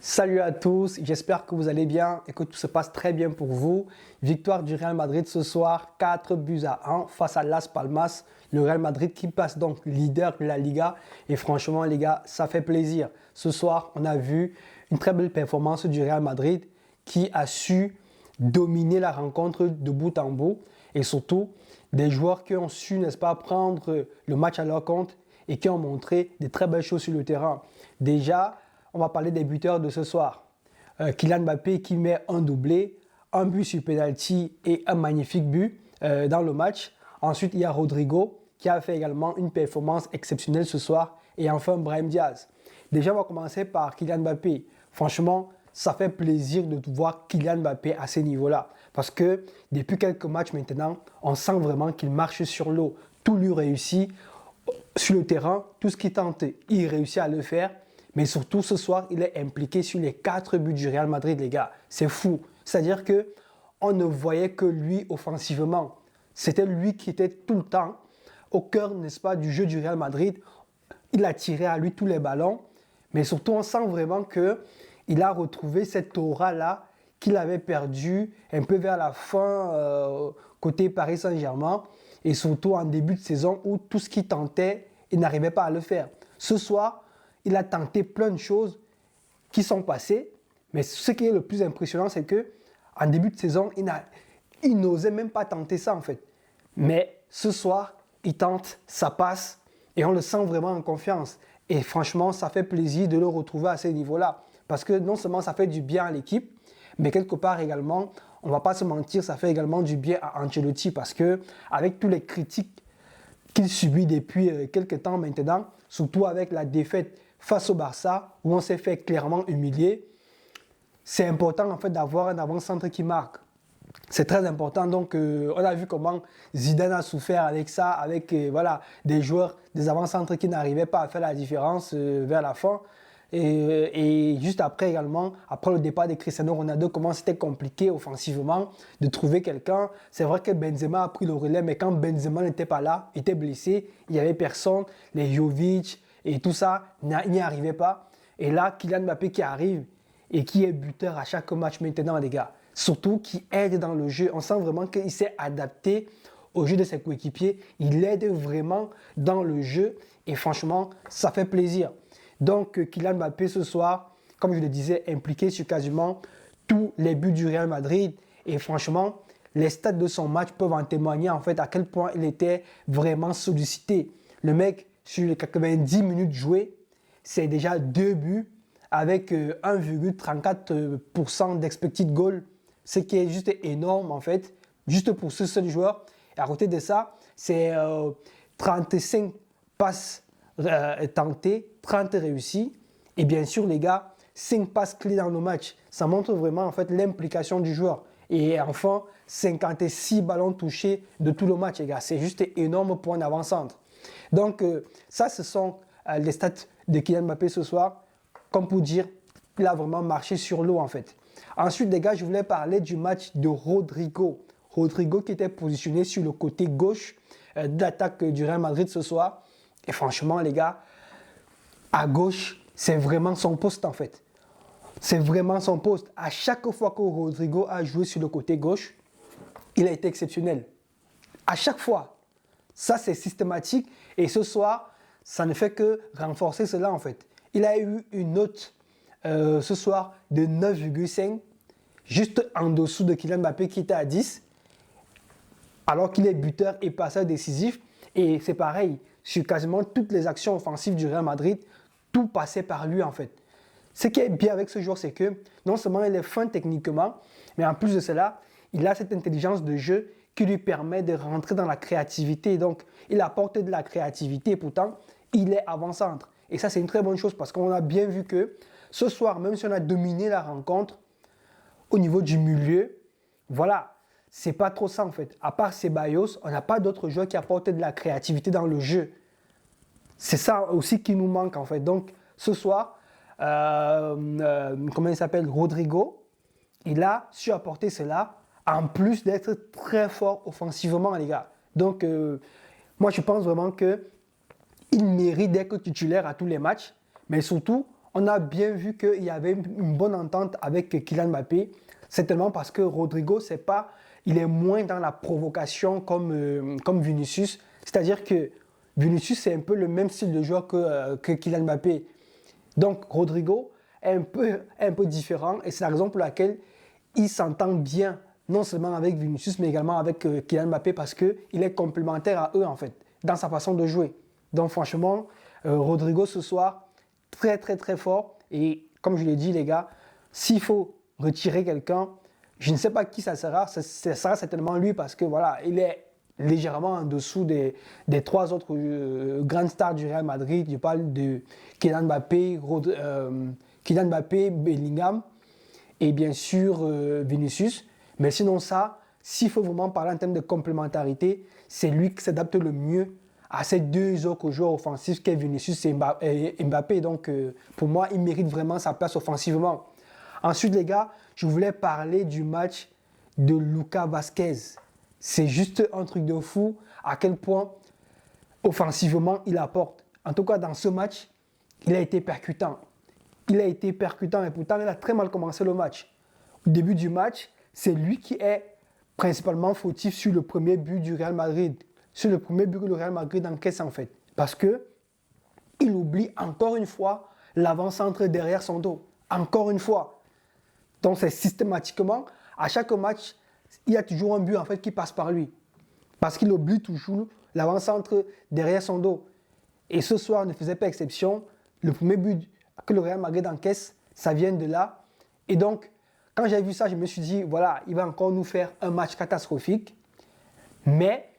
Salut à tous, j'espère que vous allez bien et que tout se passe très bien pour vous. Victoire du Real Madrid ce soir, 4-1 face à Las Palmas. Le Real Madrid qui passe donc leader de la Liga. Et franchement les gars, ça fait plaisir. Ce soir, on a vu une très belle performance du Real Madrid qui a su dominer la rencontre de bout en bout. Et surtout, des joueurs qui ont su, n'est-ce pas, prendre le match à leur compte et qui ont montré des très belles choses sur le terrain. Déjà, on va parler des buteurs de ce soir. Kylian Mbappé qui met un doublé, un but sur penalty et un magnifique but dans le match. Ensuite, il y a Rodrigo qui a fait également une performance exceptionnelle ce soir. Et enfin, Brahim Diaz. Déjà, on va commencer par Kylian Mbappé. Franchement, ça fait plaisir de voir Kylian Mbappé à ce niveau-là. Parce que depuis quelques matchs maintenant, on sent vraiment qu'il marche sur l'eau. Tout lui réussit. Sur le terrain, tout ce qu'il tente, il réussit à le faire. Mais surtout, ce soir, il est impliqué sur les 4 buts du Real Madrid, les gars. C'est fou. C'est-à-dire qu'on ne voyait que lui offensivement. C'était lui qui était tout le temps au cœur, n'est-ce pas, du jeu du Real Madrid. Il attirait à lui tous les ballons. Mais surtout, on sent vraiment qu'il a retrouvé cette aura-là qu'il avait perdue un peu vers la fin côté Paris Saint-Germain. Et surtout en début de saison où tout ce qu'il tentait, il n'arrivait pas à le faire. Ce soir, il a tenté plein de choses qui sont passées, mais ce qui est le plus impressionnant, c'est qu'en début de saison, il n'osait même pas tenter ça en fait. Mais ce soir, il tente, ça passe, et on le sent vraiment en confiance. Et franchement, ça fait plaisir de le retrouver à ce niveau-là. Parce que non seulement ça fait du bien à l'équipe, mais quelque part également, on ne va pas se mentir, ça fait également du bien à Ancelotti. Parce qu'avec tous les critiques qu'il subit depuis quelques temps maintenant, surtout avec la défaite face au Barça, où on s'est fait clairement humilier, c'est important en fait d'avoir un avant-centre qui marque. C'est très important. Donc, on a vu comment Zidane a souffert avec ça, avec voilà, des joueurs, des avant-centres qui n'arrivaient pas à faire la différence vers la fin. Et juste après également, après le départ de Cristiano Ronaldo, comment c'était compliqué offensivement de trouver quelqu'un. C'est vrai que Benzema a pris le relais, mais quand Benzema n'était pas là, était blessé, il n'y avait personne, les Jovic et tout ça, n'y arrivait pas. Et là, Kylian Mbappé qui arrive et qui est buteur à chaque match maintenant, les gars. Surtout qui aide dans le jeu. On sent vraiment qu'il s'est adapté au jeu de ses coéquipiers. Il aide vraiment dans le jeu et franchement, ça fait plaisir. Donc, Kylian Mbappé ce soir, comme je le disais, impliqué sur quasiment tous les buts du Real Madrid. Et franchement, les stats de son match peuvent en témoigner en fait à quel point il était vraiment sollicité. Le mec, sur les 90 minutes jouées, c'est déjà 2 buts avec 1,34% d'expected goal, ce qui est juste énorme en fait, juste pour ce seul joueur. Et à côté de ça, c'est 35 passes tentées, 30 réussies. Et bien sûr, les gars, 5 passes clés dans le match. Ça montre vraiment en fait l'implication du joueur. Et enfin, 56 ballons touchés de tout le match, les gars. C'est juste énorme pour un avant-centre. Donc, ça, ce sont les stats de Kylian Mbappé ce soir. Comme pour dire, il a vraiment marché sur l'eau en fait. Ensuite, les gars, je voulais parler du match de Rodrigo. Rodrigo qui était positionné sur le côté gauche de l'attaque du Real Madrid ce soir. Et franchement, les gars, à gauche, c'est vraiment son poste en fait. C'est vraiment son poste. À chaque fois que Rodrigo a joué sur le côté gauche, il a été exceptionnel. À chaque fois. Ça, c'est systématique. Et ce soir, ça ne fait que renforcer cela en fait. Il a eu une note ce soir de 9,5, juste en dessous de Kylian Mbappé qui était à 10, alors qu'il est buteur et passeur décisif. Et c'est pareil, sur quasiment toutes les actions offensives du Real Madrid, tout passait par lui en fait. Ce qui est bien avec ce joueur, c'est que non seulement il est fin techniquement, mais en plus de cela, il a cette intelligence de jeu qui lui permet de rentrer dans la créativité. Donc, il apporte de la créativité et pourtant, il est avant-centre. Et ça, c'est une très bonne chose parce qu'on a bien vu que ce soir, même si on a dominé la rencontre au niveau du milieu, voilà, c'est pas trop ça en fait. À part Ceballos, on n'a pas d'autres joueurs qui apportent de la créativité dans le jeu. C'est ça aussi qui nous manque en fait. Donc, ce soir, comment il s'appelle, Rodrigo, il a su apporter cela en plus d'être très fort offensivement, les gars. Donc, moi, je pense vraiment qu'il mérite d'être titulaire à tous les matchs. Mais surtout, on a bien vu qu'il y avait une bonne entente avec Kylian Mbappé. C'est tellement parce que Rodrigo, il est moins dans la provocation comme Vinicius. C'est-à-dire que Vinicius, c'est un peu le même style de joueur que Kylian Mbappé. Donc, Rodrigo est un peu différent et c'est la raison pour laquelle il s'entend bien, non seulement avec Vinicius, mais également avec Kylian Mbappé parce qu'il est complémentaire à eux, en fait, dans sa façon de jouer. Donc, franchement, Rodrigo, ce soir, très, très, très fort. Et comme je l'ai dit, les gars, s'il faut retirer quelqu'un, je ne sais pas qui ça sera. Ça sera certainement lui parce que, voilà, il est légèrement en dessous des trois autres grandes stars du Real Madrid. Je parle de Kylian Mbappé, Bellingham et bien sûr Vinicius. Mais sinon ça, s'il faut vraiment parler en termes de complémentarité, c'est lui qui s'adapte le mieux à ces deux autres joueurs offensifs qu'est Vinicius et Mbappé. Donc pour moi, il mérite vraiment sa place offensivement. Ensuite les gars, je voulais parler du match de Lucas Vazquez. C'est juste un truc de fou à quel point offensivement il apporte. En tout cas dans ce match, il a été percutant. Il a été percutant et pourtant il a très mal commencé le match. Au début du match, c'est lui qui est principalement fautif sur le premier but du Real Madrid. Sur le premier but que le Real Madrid encaisse en fait. Parce qu'il oublie encore une fois l'avant-centre derrière son dos. Encore une fois. Donc c'est systématiquement, à chaque match, il y a toujours un but en fait qui passe par lui. Parce qu'il oublie toujours l'avant-centre derrière son dos. Et ce soir ne faisait pas exception. Le premier but que le Real Madrid encaisse, ça vient de là. Et donc, quand j'ai vu ça, je me suis dit, voilà, il va encore nous faire un match catastrophique. Mais,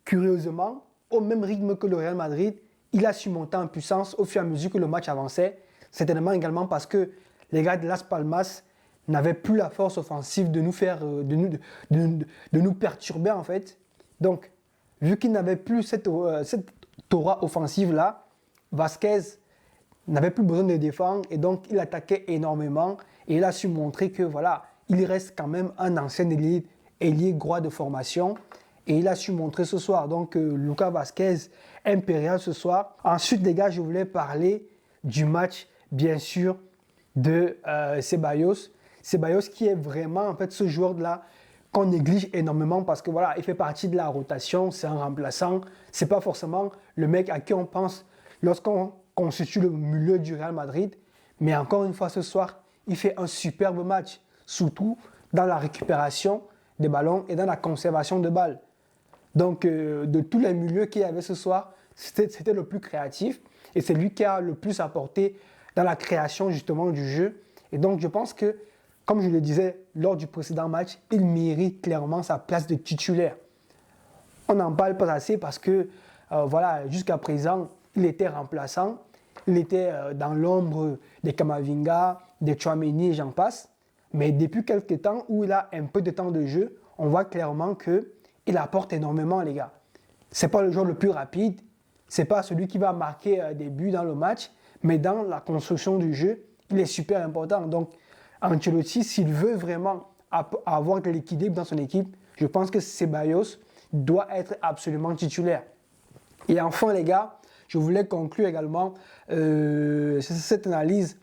curieusement, au même rythme que le Real Madrid, il a su monter en puissance au fur et à mesure que le match avançait. Certainement également parce que les gars de Las Palmas n'avaient plus la force offensive de nous faire, de nous perturber en fait. Donc, vu qu'il n'avait plus cette aura offensive-là, Vazquez n'avait plus besoin de défendre et donc il attaquait énormément et il a su montrer que voilà, il reste quand même un ancien ailier droit de formation et il a su montrer ce soir. Donc, Lucas Vazquez, impérial ce soir. Ensuite, les gars, je voulais parler du match, bien sûr, de Ceballos. Ceballos qui est vraiment en fait ce joueur-là qu'on néglige énormément parce que voilà, il fait partie de la rotation, c'est un remplaçant. C'est pas forcément le mec à qui on pense lorsqu'on constitue le milieu du Real Madrid. Mais encore une fois ce soir, il fait un superbe match, surtout dans la récupération des ballons et dans la conservation de balles. Donc de tous les milieux qu'il y avait ce soir, c'était le plus créatif et c'est lui qui a le plus apporté dans la création justement du jeu. Et donc je pense que, comme je le disais lors du précédent match, il mérite clairement sa place de titulaire. On n'en parle pas assez parce que voilà, jusqu'à présent, il était remplaçant. Il était dans l'ombre des Camavinga, des Tchouaméni et j'en passe. Mais depuis quelques temps où il a un peu de temps de jeu, on voit clairement qu'il apporte énormément, les gars. Ce n'est pas le joueur le plus rapide, ce n'est pas celui qui va marquer des buts dans le match, mais dans la construction du jeu, il est super important. Donc, Ancelotti, s'il veut vraiment avoir de l'équilibre dans son équipe, je pense que Ceballos doit être absolument titulaire. Et enfin, les gars, je voulais conclure également cette analyse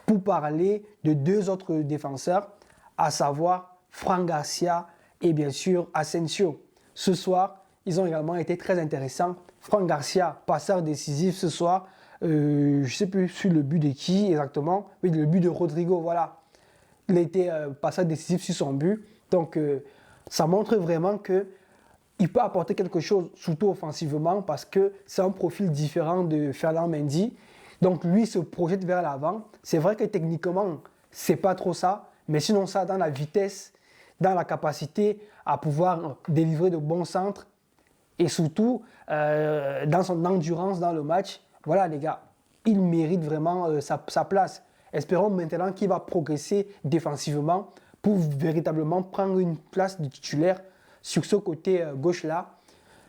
pour parler de deux autres défenseurs, à savoir Fran Garcia et bien sûr Asensio. Ce soir, ils ont également été très intéressants. Fran Garcia, passeur décisif ce soir, je ne sais plus sur le but de qui exactement, mais le but de Rodrigo, voilà. Il a été passeur décisif sur son but. Donc, ça montre vraiment qu'il peut apporter quelque chose, surtout offensivement, parce que c'est un profil différent de Ferland Mendy. Donc, lui se projette vers l'avant. C'est vrai que techniquement, c'est pas trop ça, mais sinon ça, dans la vitesse, dans la capacité à pouvoir délivrer de bons centres et surtout dans son endurance dans le match, voilà les gars, il mérite vraiment sa place. Espérons maintenant qu'il va progresser défensivement pour véritablement prendre une place de titulaire sur ce côté gauche-là.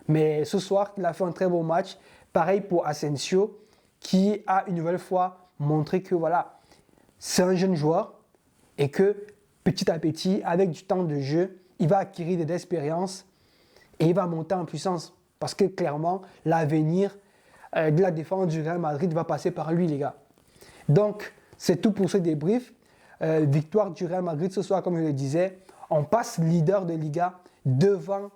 Mais ce soir, il a fait un très bon match. Pareil pour Asensio, qui a une nouvelle fois montré que voilà, c'est un jeune joueur et que petit à petit, avec du temps de jeu, il va acquérir de l'expérience et il va monter en puissance. Parce que clairement, l'avenir de la défense du Real Madrid va passer par lui, les gars. Donc, c'est tout pour ce débrief. Victoire du Real Madrid ce soir, comme je le disais. On passe leader de Liga devant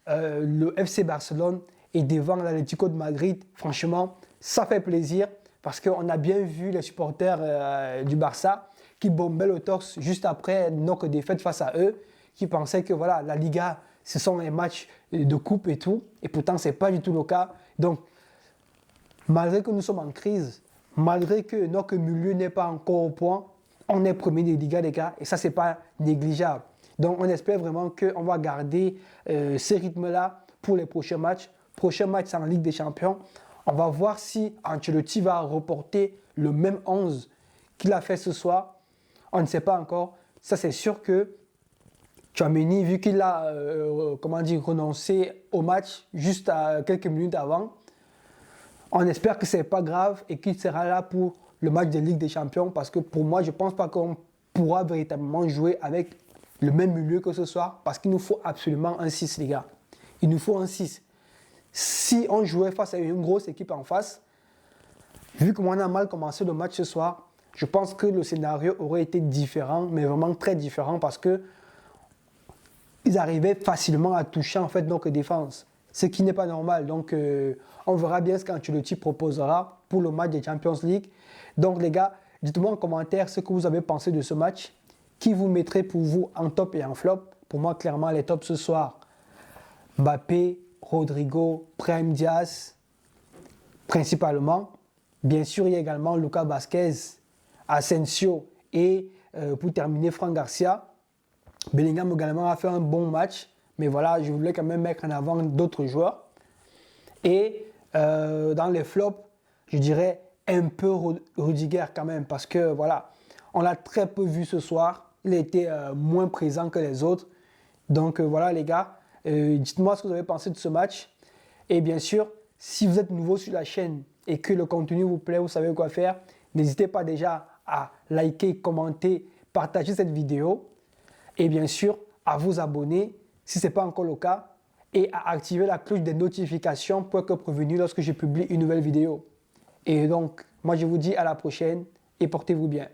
le FC Barcelone et devant l'Atlético de Madrid. Franchement, ça fait plaisir parce qu'on a bien vu les supporters du Barça qui bombaient le torse juste après notre défaite face à eux, qui pensaient que voilà, la Liga, ce sont les matchs de coupe et tout. Et pourtant, ce n'est pas du tout le cas. Donc, malgré que nous sommes en crise, malgré que notre milieu n'est pas encore au point, on est premier de Liga, les gars, et ça, ce n'est pas négligeable. Donc, on espère vraiment qu'on va garder ce rythme-là pour les prochains matchs. Prochain match, c'est en Ligue des Champions. On va voir si Ancelotti va reporter le même 11 qu'il a fait ce soir. On ne sait pas encore. Ça, c'est sûr que Tchouaméni, vu qu'il a renoncé au match juste à quelques minutes avant, on espère que ce n'est pas grave et qu'il sera là pour le match de Ligue des Champions parce que pour moi, je ne pense pas qu'on pourra véritablement jouer avec le même milieu que ce soir parce qu'il nous faut absolument un 6, les gars. Il nous faut un 6. Si on jouait face à une grosse équipe en face, vu comment on a mal commencé le match ce soir, je pense que le scénario aurait été différent, mais vraiment très différent parce que ils arrivaient facilement à toucher en fait notre défense, ce qui n'est pas normal. Donc, on verra bien ce qu'Ancelotti proposera pour le match des Champions League. Donc, les gars, dites-moi en commentaire ce que vous avez pensé de ce match. Qui vous mettrait pour vous en top et en flop? Pour moi, clairement, les tops ce soir, Mbappé, Rodrigo, Brahim Diaz, principalement. Bien sûr, il y a également Lucas Vázquez, Asensio et pour terminer, Fran Garcia. Bellingham également a fait un bon match, mais voilà, je voulais quand même mettre en avant d'autres joueurs. Et dans les flops, je dirais un peu Rudiger quand même, parce que voilà, on l'a très peu vu ce soir. Il a été moins présent que les autres. Donc voilà les gars, dites-moi ce que vous avez pensé de ce match. Et bien sûr, si vous êtes nouveau sur la chaîne et que le contenu vous plaît, vous savez quoi faire, n'hésitez pas déjà à liker, commenter, partager cette vidéo. Et bien sûr, à vous abonner si ce n'est pas encore le cas et à activer la cloche des notifications pour être prévenu lorsque je publie une nouvelle vidéo. Et donc, moi je vous dis à la prochaine et portez-vous bien.